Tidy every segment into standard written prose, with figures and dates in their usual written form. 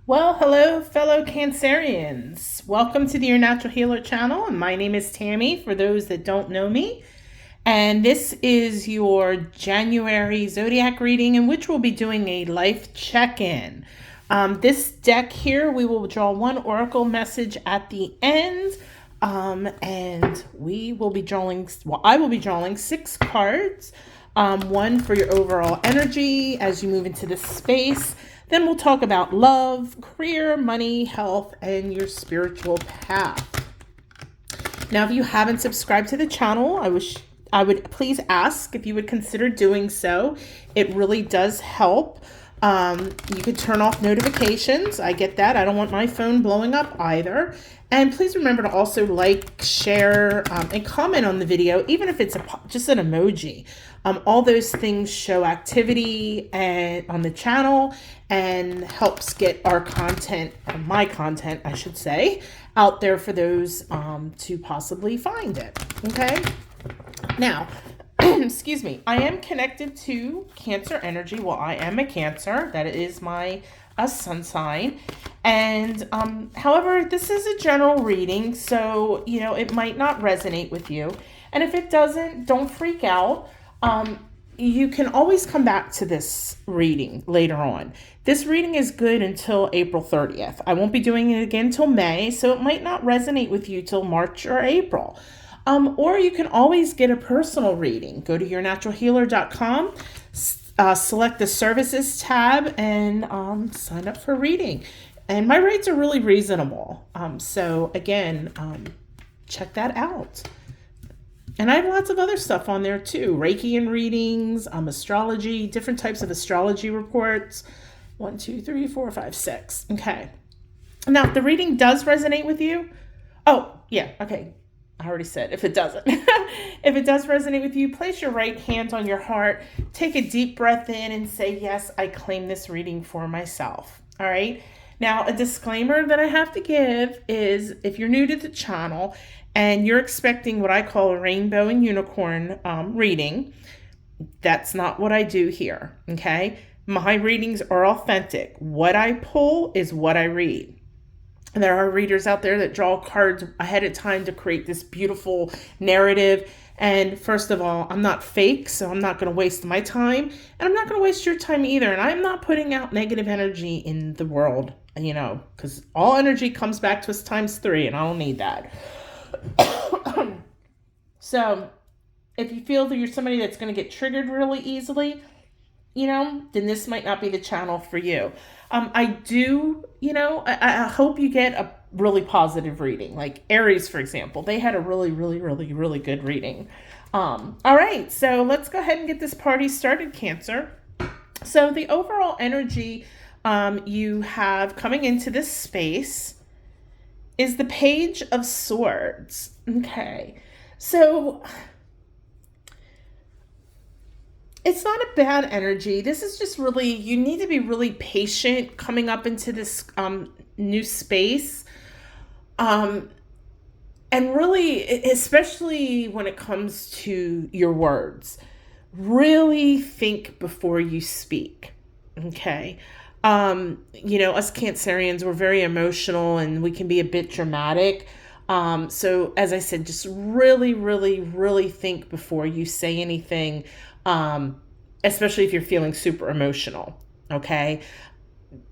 Well, hello, fellow Cancerians. Welcome to the Your Natural Healer channel. And my name is Tammy, for those that don't know me. And this is your January zodiac reading, in which we'll be doing a life check-in. This deck here, we will draw one oracle message at the end. And we will be drawing, well, I will be drawing 6 cards. One for your overall energy as you move into this space. Then we'll talk about love, career, money, health, and your spiritual path. Now, if you haven't subscribed to the channel, I would please ask if you would consider doing so. It really does help. You could turn off notifications. I get that. I don't want my phone blowing up either. And please remember to also like, share, and comment on the video, even if it's just an emoji. All those things show activity on the channel and helps get our content, my content, I should say, out there for those to possibly find it. Okay? Now, excuse me, I am connected to Cancer energy. Well, I am a Cancer. That is my sun sign. And however, this is a general reading, so it might not resonate with you. And if it doesn't, don't freak out. You can always come back to this reading later on. This reading is good until April 30th. I won't be doing it again till May, so it might not resonate with you till March or April. Or you can always get a personal reading. Go to yournaturalhealer.com, select the services tab, and sign up for a reading. And my rates are really reasonable. So again, check that out. And I have lots of other stuff on there too. Reiki and readings, astrology, different types of astrology reports. 1, 2, 3, 4, 5, 6. Okay. Now, if the reading does resonate with you, oh, yeah, okay. I already said if it doesn't. If it does resonate with you, place your right hand on your heart, take a deep breath in and say, yes, I claim this reading for myself. All right. Now, a disclaimer that I have to give is if you're new to the channel and you're expecting what I call a rainbow and unicorn reading, that's not what I do here, okay? My readings are authentic. What I pull is what I read. There are readers out there that draw cards ahead of time to create this beautiful narrative. And first of all, I'm not fake, so I'm not going to waste my time. And I'm not going to waste your time either. And I'm not putting out negative energy in the world, because all energy comes back to us times 3, and I don't need that. So if you feel that you're somebody that's going to get triggered really easily, then this might not be the channel for you. I hope you get a really positive reading. Like Aries, for example, they had a really, really, really, really good reading. All right, so let's go ahead and get this party started, Cancer. So the overall energy you have coming into this space is the Page of Swords. Okay, so it's not a bad energy. This is just really, you need to be really patient coming up into this new space. And really, especially when it comes to your words, really think before you speak. Okay. Us Cancerians, we're very emotional and we can be a bit dramatic. So as I said, just really, really, really think before you say anything, especially if you're feeling super emotional, okay?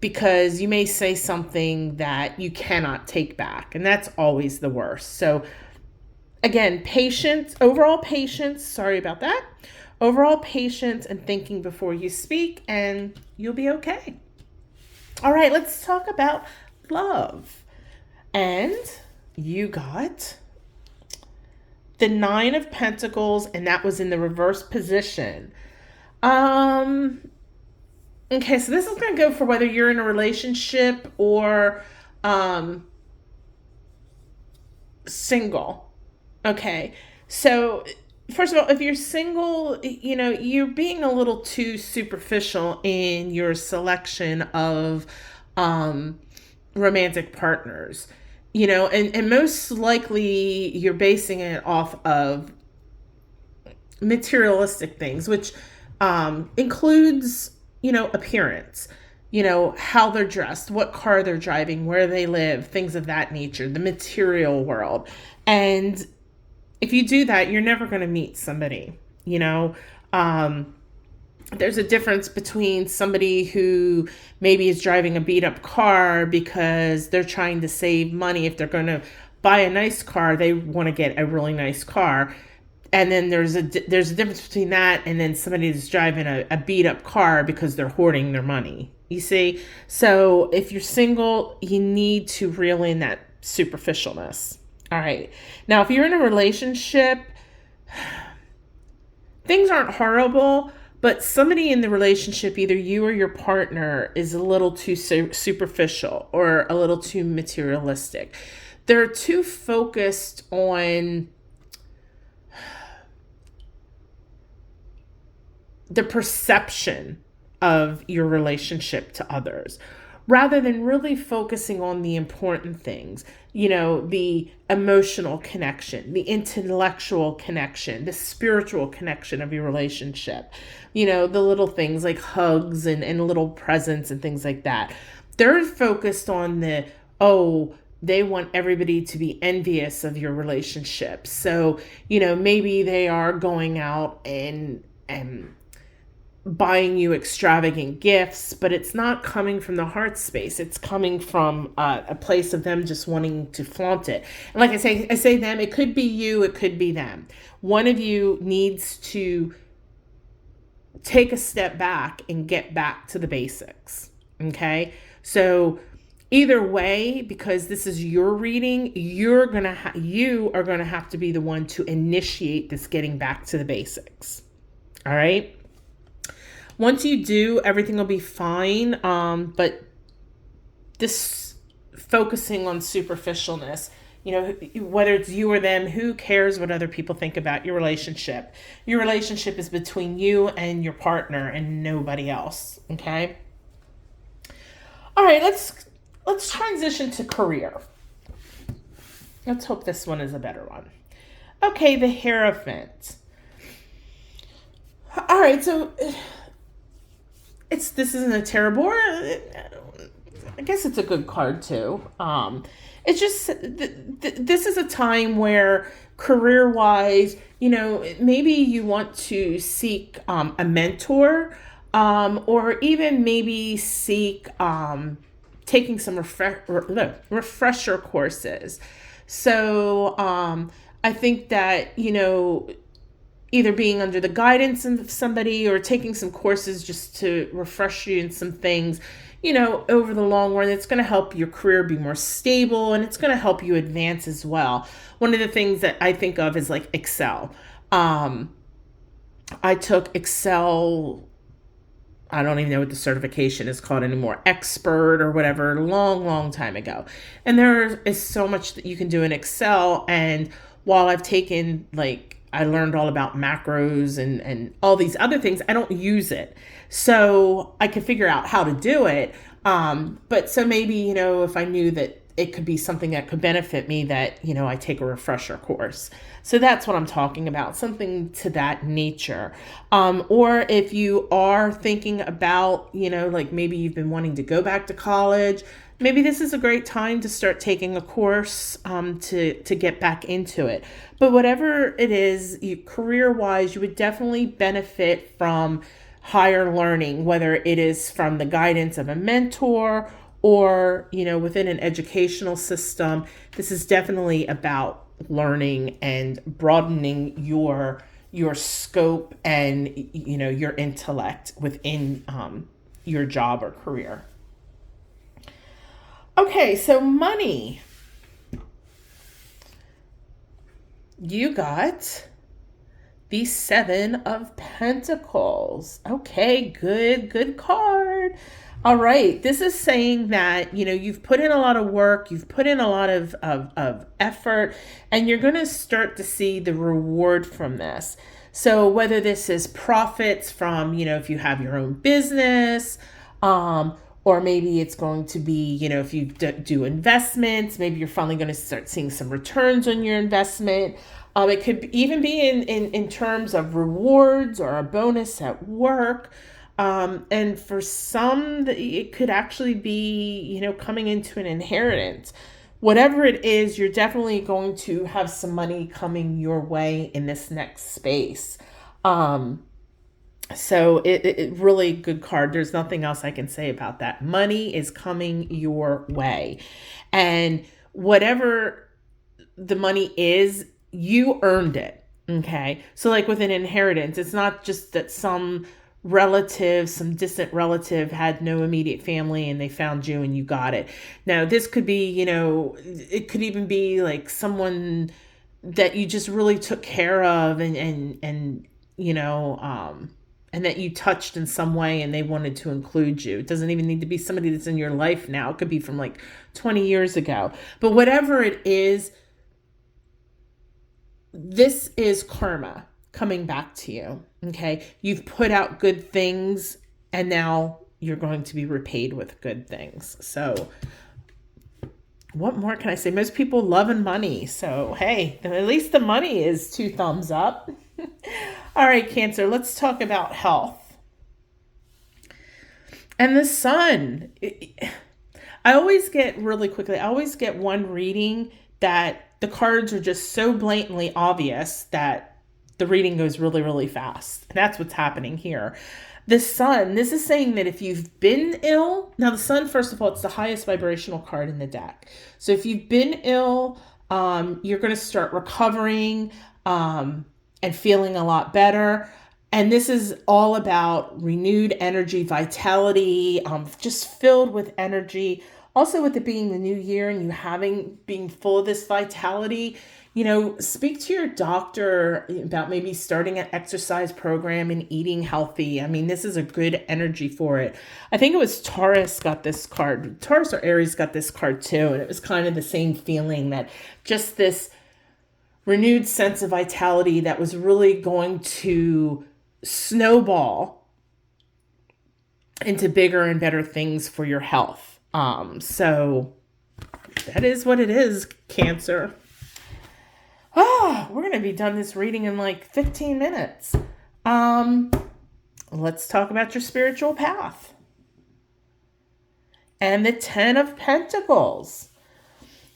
Because you may say something that you cannot take back, and that's always the worst. So again, patience, overall patience, sorry about that. Overall patience and thinking before you speak, and you'll be okay. All right, let's talk about love. And you got the 9 of Pentacles, and that was in the reverse position. Okay, so this is going to go for whether you're in a relationship or single. Okay, so first of all, if you're single, you're being a little too superficial in your selection of romantic partners. And most likely you're basing it off of materialistic things, which includes, appearance. how they're dressed, what car they're driving, where they live, things of that nature, the material world. And if you do that, you're never going to meet somebody, there's a difference between somebody who maybe is driving a beat up car because they're trying to save money. If they're going to buy a nice car, they want to get a really nice car. And then there's a difference between that and then somebody that's driving a beat up car because they're hoarding their money. You see? So if you're single, you need to reel in that superficialness. All right. Now, if you're in a relationship, things aren't horrible, but somebody in the relationship, either you or your partner, is a little too superficial or a little too materialistic. They're too focused on the perception of your relationship to others, rather than really focusing on the important things, the emotional connection, the intellectual connection, the spiritual connection of your relationship, the little things like hugs and little presents and things like that. They're focused on they want everybody to be envious of your relationship. So, maybe they are going out and buying you extravagant gifts, but it's not coming from the heart space. It's coming from a place of them just wanting to flaunt it. And like I say them, it could be you, it could be them. One of you needs to take a step back and get back to the basics. Okay? So either way, because this is your reading, you are going to have to be the one to initiate this getting back to the basics. All right? Once you do, everything will be fine. But this focusing on superficialness, whether it's you or them, who cares what other people think about your relationship? Your relationship is between you and your partner and nobody else. Okay. All right, let's transition to career. Let's hope this one is a better one. Okay, the Hierophant. All right, so this isn't a terrible. I guess it's a good card too. It's just this is a time where career-wise, maybe you want to seek a mentor, or even maybe seek taking some refresher courses. So I think that either being under the guidance of somebody or taking some courses just to refresh you in some things, over the long run, it's going to help your career be more stable and it's going to help you advance as well. One of the things that I think of is like Excel. I took Excel, I don't even know what the certification is called anymore, expert or whatever, long time ago. And there is so much that you can do in Excel. And while I've taken I learned all about macros and all these other things, I don't use it. So I could figure out how to do it. But so maybe, if I knew that it could be something that could benefit me, that, I take a refresher course. So that's what I'm talking about, something to that nature. Or if you are thinking about, maybe you've been wanting to go back to college, maybe this is a great time to start taking a course to get back into it. But whatever it is, career-wise, you would definitely benefit from higher learning, whether it is from the guidance of a mentor or, within an educational system. This is definitely about learning and broadening your scope and, your intellect within your job or career. Okay, so money. You got the Seven of Pentacles. Okay, good card. All right, this is saying that, you've put in a lot of work, you've put in a lot of effort, and you're going to start to see the reward from this. So whether this is profits from, if you have your own business, or maybe it's going to be, if you do investments, maybe you're finally going to start seeing some returns on your investment. It could even be in terms of rewards or a bonus at work. And for some, it could actually be, coming into an inheritance. Whatever it is, you're definitely going to have some money coming your way in this next space. So it really good card. There's nothing else I can say about that. Money is coming your way. And whatever the money is, you earned it. Okay. So like with an inheritance, it's not just that some distant relative had no immediate family and they found you and you got it. Now, this could be, it could even be like someone that you just really took care of and and that you touched in some way and they wanted to include you. It doesn't even need to be somebody that's in your life now. It could be from like 20 years ago. But whatever it is, this is karma coming back to you. Okay. You've put out good things and now you're going to be repaid with good things. So what more can I say? Most people love and money. So, hey, at least the money is 2 thumbs up. All right, Cancer, let's talk about health. And the sun. I always get one reading that the cards are just so blatantly obvious that the reading goes really, really fast. That's what's happening here. The sun, this is saying that if you've been ill, now the sun, first of all, it's the highest vibrational card in the deck. So if you've been ill, you're going to start recovering and feeling a lot better. And this is all about renewed energy, vitality, just filled with energy. Also, with it being the new year and you being full of this vitality, speak to your doctor about maybe starting an exercise program and eating healthy. I mean, this is a good energy for it. I think it was Taurus got this card. Taurus or Aries got this card too. And it was kind of the same feeling, that just this renewed sense of vitality that was really going to snowball into bigger and better things for your health. So that is what it is, Cancer. We're going to be done this reading in like 15 minutes. Let's talk about your spiritual path. And the 10 of Pentacles.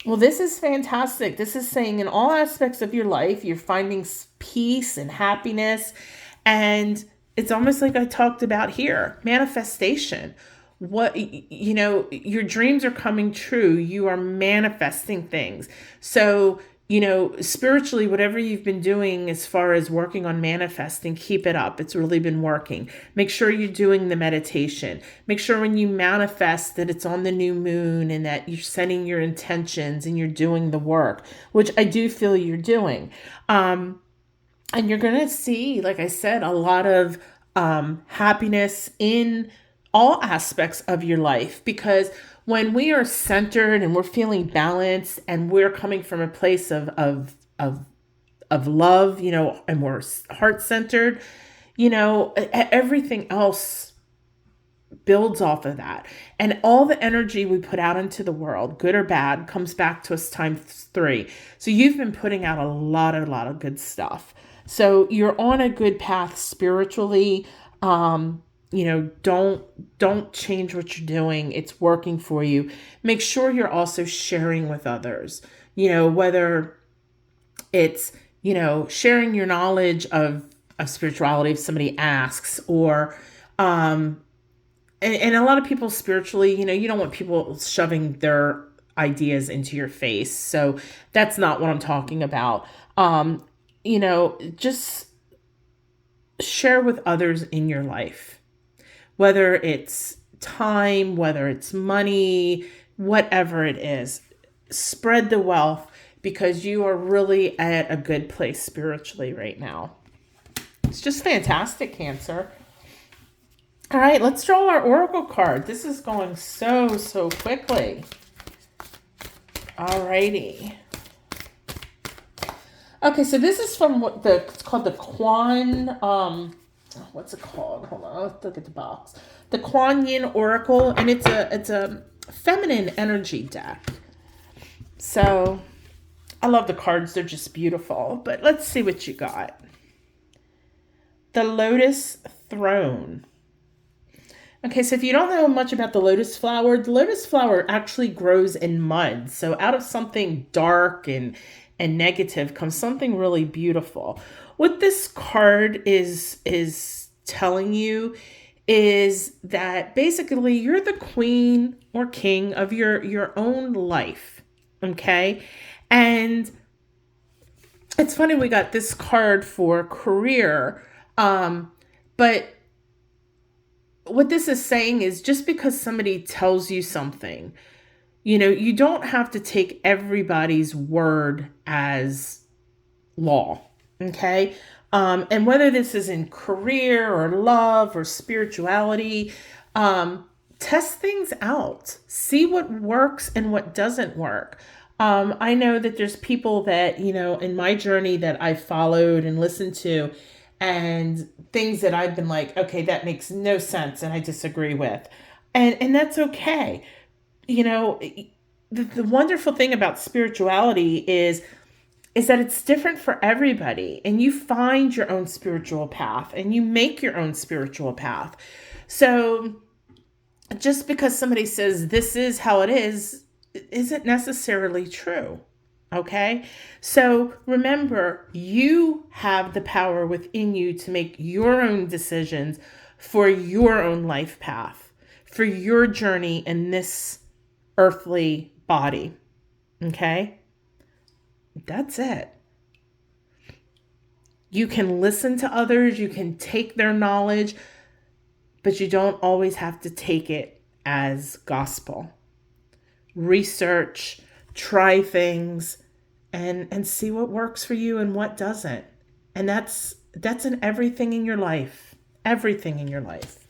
Well, this is fantastic. This is saying in all aspects of your life, you're finding peace and happiness. And it's almost like I talked about here, manifestation. Your dreams are coming true. You are manifesting things. So, spiritually, whatever you've been doing as far as working on manifesting, keep it up. It's really been working. Make sure you're doing the meditation. Make sure when you manifest that it's on the new moon and that you're setting your intentions and you're doing the work, which I do feel you're doing. And you're going to see, like I said, a lot of happiness in all aspects of your life, because when we are centered and we're feeling balanced and we're coming from a place of love, and we're heart-centered, everything else builds off of that. And all the energy we put out into the world, good or bad, comes back to us times 3. So you've been putting out a lot of good stuff. So you're on a good path spiritually. Don't change what you're doing. It's working for you. Make sure you're also sharing with others, whether it's, sharing your knowledge of spirituality if somebody asks, or, and a lot of people spiritually, you don't want people shoving their ideas into your face. So that's not what I'm talking about. Just share with others in your life. Whether it's time, whether it's money, whatever it is, spread the wealth, because you are really at a good place spiritually right now. It's just fantastic, Cancer. All right, let's draw our oracle card. This is going so quickly. All righty. Okay, so this is from it's called the Quan. What's it called? Hold on, let's look at the box. The Kuan Yin Oracle, and it's a feminine energy deck. So I love the cards; they're just beautiful. But let's see what you got. The Lotus Throne. Okay, so if you don't know much about the lotus flower actually grows in mud. So out of something dark and negative comes something really beautiful. What this card is telling you is that basically you're the queen or king of your own life. Okay? And it's funny we got this card for career, but what this is saying is just because somebody tells you something, you don't have to take everybody's word as law. Okay. And whether this is in career or love or spirituality, test things out, see what works and what doesn't work. I know that there's people that, in my journey that I followed and listened to, and things that I've been like, okay, that makes no sense and I disagree with. And that's okay. The wonderful thing about spirituality is that it's different for everybody, and you find your own spiritual path and you make your own spiritual path. So just because somebody says this is how it is, isn't necessarily true. Okay? So remember, you have the power within you to make your own decisions for your own life path, for your journey in this earthly body. Okay? That's it. You can listen to others, you can take their knowledge, but you don't always have to take it as gospel. Research, try things, and see what works for you and what doesn't. And that's in everything in your life. Everything in your life.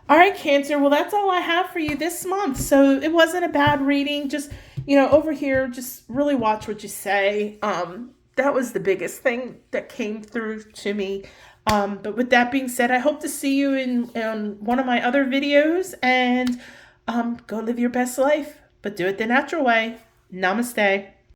All right, Cancer. Well, that's all I have for you this month. So it wasn't a bad reading. Just, over here, just really watch what you say. That was the biggest thing that came through to me. But with that being said, I hope to see you in one of my other videos, and go live your best life, but do it the natural way. Namaste.